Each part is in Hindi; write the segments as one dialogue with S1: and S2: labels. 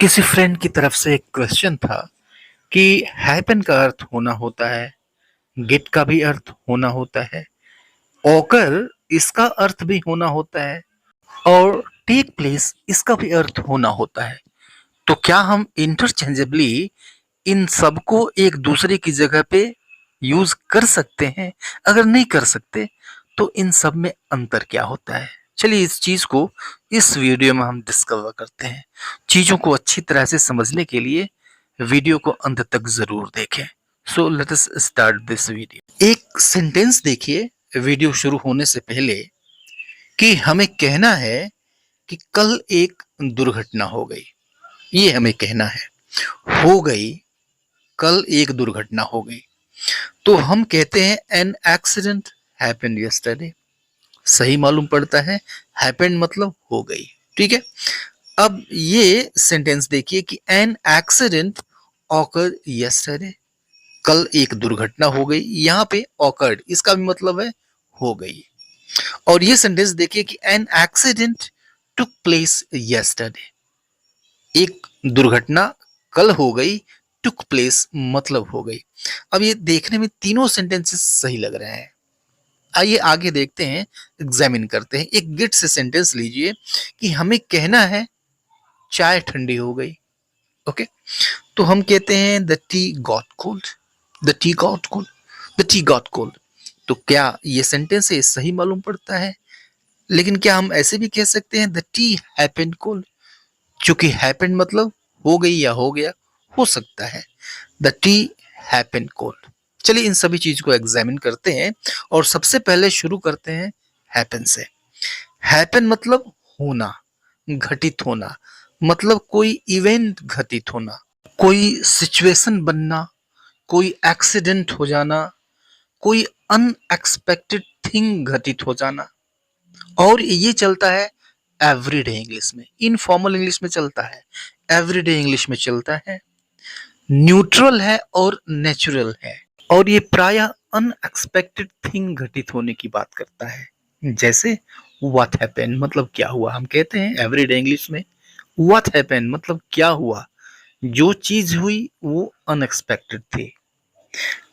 S1: किसी फ्रेंड की तरफ से एक क्वेश्चन था कि हैपन का अर्थ होना होता है, गेट का भी अर्थ होना होता है, ऑकर इसका अर्थ भी होना होता है और टेक प्लेस इसका भी अर्थ होना होता है। तो क्या हम इंटरचेंजेबली इन सबको एक दूसरे की जगह पे यूज कर सकते हैं? अगर नहीं कर सकते तो इन सब में अंतर क्या होता है? चलिए इस चीज को इस वीडियो में हम डिस्कवर करते हैं। चीजों को अच्छी तरह से समझने के लिए वीडियो को अंत तक जरूर देखें। So let us start this video. एक सेंटेंस देखिए वीडियो शुरू होने से पहले कि हमें कहना है कि कल एक दुर्घटना हो गई। ये हमें कहना है, हो गई, कल एक दुर्घटना हो गई। तो हम कहते हैं एन एक्सीडेंट हैपेंड यस्टरडे। सही मालूम पड़ता है, हैपेंड मतलब हो गई। ठीक है। अब ये सेंटेंस देखिए कि एन एक्सीडेंट ऑकर्ड यस्टरडे। कल एक दुर्घटना हो गई। यहाँ पे ऑकर्ड इसका भी मतलब है हो गई। और ये सेंटेंस देखिए कि an accident took place yesterday. एक दुर्घटना कल हो गई, टुक प्लेस मतलब हो गई। अब ये देखने में तीनों सेंटेंसेस सही लग रहे हैं। आइए आगे देखते हैं, एग्जामिन करते हैं। एक गिट से सेंटेंस लीजिए कि हमें कहना है चाय ठंडी हो गई। ओके, तो हम कहते हैं the T got cold. The T got cold, the T got cold. तो क्या ये सेंटेंस है सही मालूम पड़ता है? लेकिन क्या हम ऐसे भी कह सकते हैं द टी हैपेंड कोल्ड? चूंकि हैपेंड मतलब हो गई या हो गया, हो सकता है द टी हैपेंड कोल्ड। चलिए इन सभी चीज को एग्जामिन करते हैं और सबसे पहले शुरू करते हैं हैपन से। हैपन मतलब होना, घटित होना, मतलब कोई इवेंट घटित होना, कोई सिचुएशन बनना, कोई एक्सीडेंट हो जाना, कोई अनएक्सपेक्टेड थिंग घटित हो जाना। और ये चलता है एवरीडे इंग्लिश में, इनफॉर्मल इंग्लिश में चलता है, एवरीडे इंग्लिश में चलता है, न्यूट्रल है और नेचुरल है। और ये प्रायः अनएक्सपेक्टेड थिंग घटित होने की बात करता है। जैसे व्हाट हैपेंड मतलब क्या हुआ। हम कहते हैं एवरीडे इंग्लिश में व्हाट हैपेंड मतलब क्या हुआ, जो चीज हुई वो अनएक्सपेक्टेड थी।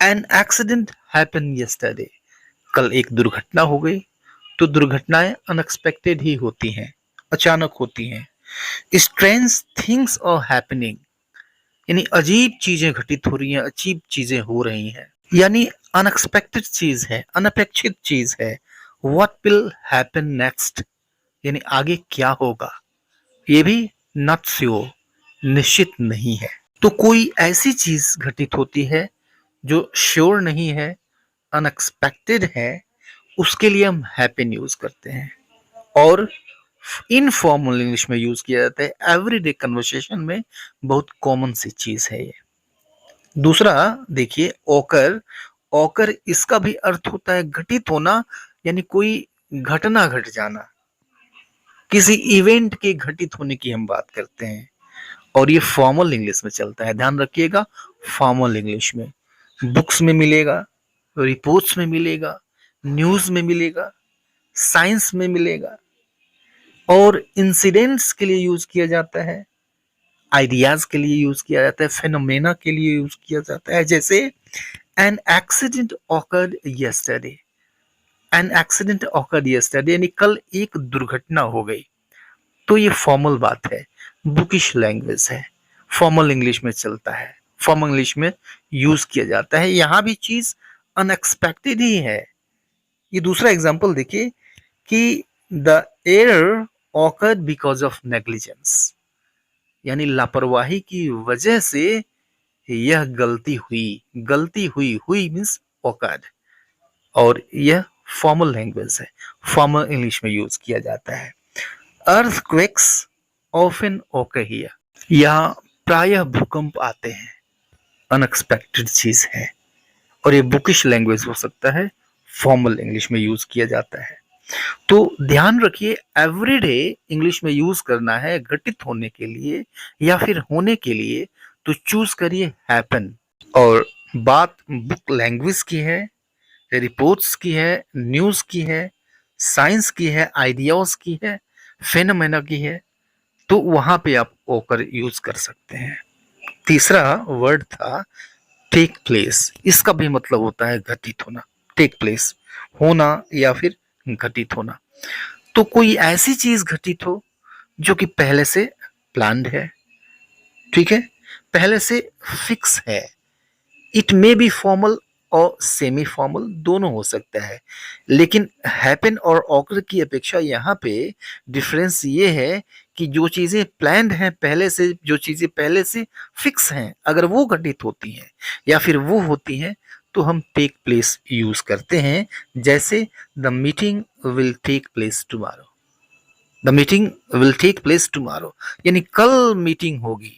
S1: An accident happened yesterday. कल एक दुर्घटना हो गई। तो दुर्घटनाएं अनएक्सपेक्टेड ही होती हैं, अचानक होती हैं। स्ट्रेंज थिंग्स आर हैपनिंग, यानी अजीब चीजें घटित हो रही हैं, अजीब चीजें हो रही हैं, यानी अनएक्सपेक्टेड चीज है, अनपेक्षित चीज है। व्हाट विल हैपन नेक्स्ट, यानी आगे क्या होगा, ये भी नॉट श्योर, निश्चित नहीं है। तो कोई ऐसी चीज घटित होती है जो श्योर नहीं है, अनएक्सपेक्टेड है, उसके लिए हम हैपन यूज करते हैं। और इनफॉर्मल इंग्लिश में यूज किया जाता है, एवरीडे कन्वर्सेशन में बहुत कॉमन सी चीज है ये। दूसरा देखिए ओकर। ओकर इसका भी अर्थ होता है घटित होना, यानी कोई घटना घट जाना, किसी इवेंट के घटित होने की हम बात करते हैं। और ये फॉर्मल इंग्लिश में चलता है, ध्यान रखिएगा। फॉर्मल इंग्लिश में बुक्स में मिलेगा, रिपोर्ट्स में मिलेगा, न्यूज में मिलेगा, साइंस में मिलेगा। और इंसिडेंट्स के लिए यूज किया जाता है, आइडियाज के लिए यूज किया जाता है, फेनोमेना के लिए यूज किया जाता है। जैसे an accident awkward yesterday. An accident awkward yesterday यानी कल एक दुर्घटना हो गई। तो ये फॉर्मल बात है, बुकिश लैंग्वेज है, फॉर्मल इंग्लिश में चलता है, फॉर्मल इंग्लिश में यूज किया जाता है। यहाँ भी चीज अनएक्सपेक्टेड ही है। ये दूसरा एग्जाम्पल देखिए कि the error awkward because of negligence, यानी लापरवाही की वजह से यह गलती हुई। गलती हुई, हुई मीन्स ऑकर्ड। और यह फॉर्मल लैंग्वेज है, फॉर्मल इंग्लिश में यूज किया जाता है। अर्थक्वेक्स ऑफन ओकर हियर, यहाँ प्रायः भूकंप आते हैं, अनएक्सपेक्टेड चीज है। और ये बुकिश लैंग्वेज हो सकता है, फॉर्मल इंग्लिश में यूज किया जाता है। तो ध्यान रखिए, एवरीडे इंग्लिश में यूज करना है घटित होने के लिए या फिर होने के लिए, तो चूज करिए हैपन। और बात बुक लैंग्वेज की है, रिपोर्ट्स की है, न्यूज की है, साइंस की है, आइडियाज की है, फेनोमेना की है, तो वहां पे आप ओकर यूज कर सकते हैं। तीसरा वर्ड था टेक प्लेस। इसका भी मतलब होता है घटित होना। टेक प्लेस, होना या फिर घटित होना। तो कोई ऐसी चीज घटित हो जो कि पहले से प्लान्ड है, ठीक है, पहले से फिक्स है। इट मे बी फॉर्मल और सेमी फॉर्मल दोनों हो सकता है, लेकिन हैपन और ऑकर की अपेक्षा यहाँ पे डिफरेंस ये है कि जो चीजें प्लान्ड हैं पहले से, जो चीजें पहले से फिक्स हैं, अगर वो घटित होती हैं या फिर वो होती हैं तो हम टेक प्लेस यूज करते हैं। जैसे the meeting will take place tomorrow. The meeting will take place tomorrow, यानी कल मीटिंग होगी,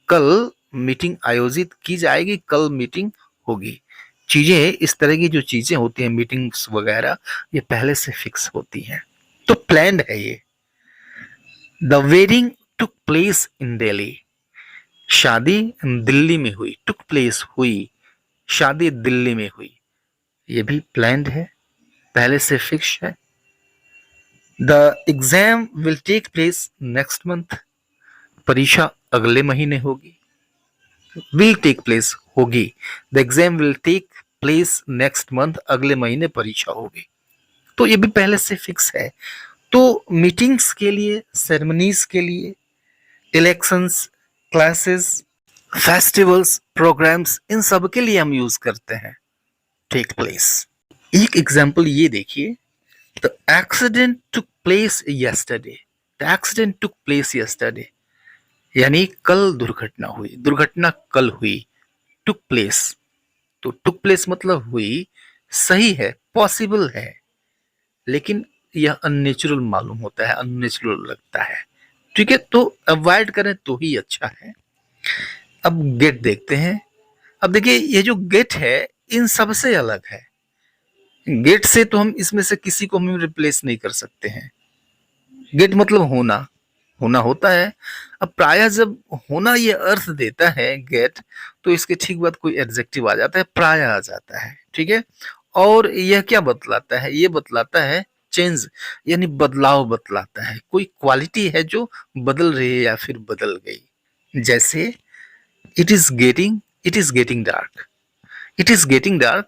S1: कल मीटिंग आयोजित की जाएगी, कल मीटिंग होगी। चीजें इस तरह की जो चीजें होती हैं, मीटिंग्स वगैरह, ये पहले से फिक्स होती हैं, तो प्लान्ड है ये। The wedding took place in Delhi. शादी दिल्ली में हुई, टुक प्लेस हुई, शादी दिल्ली में हुई, ये भी प्लान्ड है, पहले से फिक्स है। The exam will take place next month. परीक्षा अगले महीने होगी। विल टेक प्लेस होगी, the exam will take place next month, अगले महीने परीक्षा होगी, तो ये भी पहले से फिक्स है। तो मीटिंग्स के लिए, सेरेमनीज के लिए, इलेक्शंस, क्लासेस, फेस्टिवल्स, प्रोग्राम्स, इन सब के लिए हम यूज करते हैं टेक प्लेस। एक एग्जांपल ये देखिए, the accident took place yesterday. The accident took place yesterday, यानी कल दुर्घटना हुई, दुर्घटना कल हुई। टुक प्लेस, तो टुक प्लेस मतलब हुई, सही है, पॉसिबल है, लेकिन यह अननेचुरल मालूम होता है, अननेचुरल लगता है, ठीक है, तो अवॉइड करें तो ही अच्छा है। अब गेट देखते हैं। अब देखिए ये जो गेट है इन सबसे अलग है। गेट से तो हम इसमें से किसी को हम रिप्लेस नहीं कर सकते हैं। गेट मतलब होना, होना होता है। अब प्रायः जब होना ये अर्थ देता है गेट, तो इसके ठीक बाद कोई एडजेक्टिव आ जाता है, प्रायः आ जाता है, ठीक है। और यह क्या बतलाता है, ये बतलाता है चेंज, यानी बदलाव बतलाता है, कोई क्वालिटी है जो बदल रही है या फिर बदल गई। जैसे it is getting dark. It is getting dark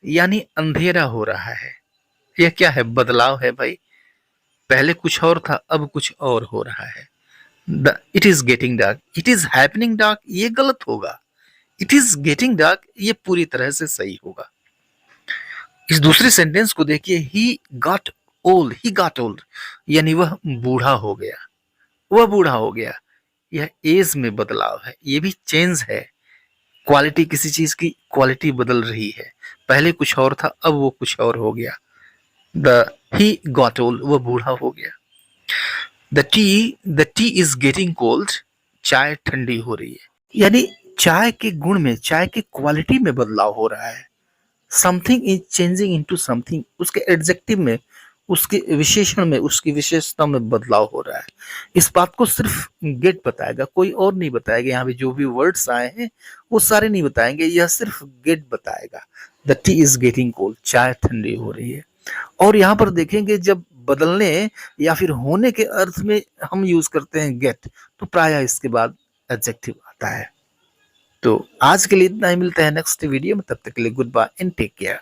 S1: यानी अंधेरा हो रहा है। यह क्या है, बदलाव है भाई, पहले कुछ और था अब कुछ और हो रहा है। It is getting dark, it is happening dark ये गलत होगा, इट इज गेटिंग डार्क ये पूरी तरह से सही होगा। इस दूसरे सेंटेंस को देखिए, ही गॉट ओल्ड, यानी वह बूढ़ा हो गया, वह बूढ़ा हो गया। यह एज में बदलाव है, ये भी चेंज है, क्वालिटी, किसी चीज की क्वालिटी बदल रही है, पहले कुछ और था अब वो कुछ और हो गया। द ही गॉट ओल्ड, वह बूढ़ा हो गया। The T is getting cold, चाय ठंडी हो रही है, यानी चाय के गुण में, चाय की क्वालिटी में बदलाव हो रहा है। Something is changing into something, उसके एडजेक्टिव में, उसके विशेषण में, उसकी विशेषता में बदलाव हो रहा है। इस बात को सिर्फ गेट बताएगा, कोई और नहीं बताएगा। यहाँ पे जो भी वर्ड्स आए हैं वो सारे नहीं बताएंगे, यह सिर्फ गेट बताएगा। The T is getting cold, चाय ठंडी हो रही है। और यहाँ पर देखेंगे जब बदलने या फिर होने के अर्थ में हम यूज करते हैं गेट, तो प्रायः इसके बाद एडजेक्टिव आता है। तो आज के लिए इतना ही, मिलते हैं नेक्स्ट वीडियो में, तब तक के लिए goodbye and take care.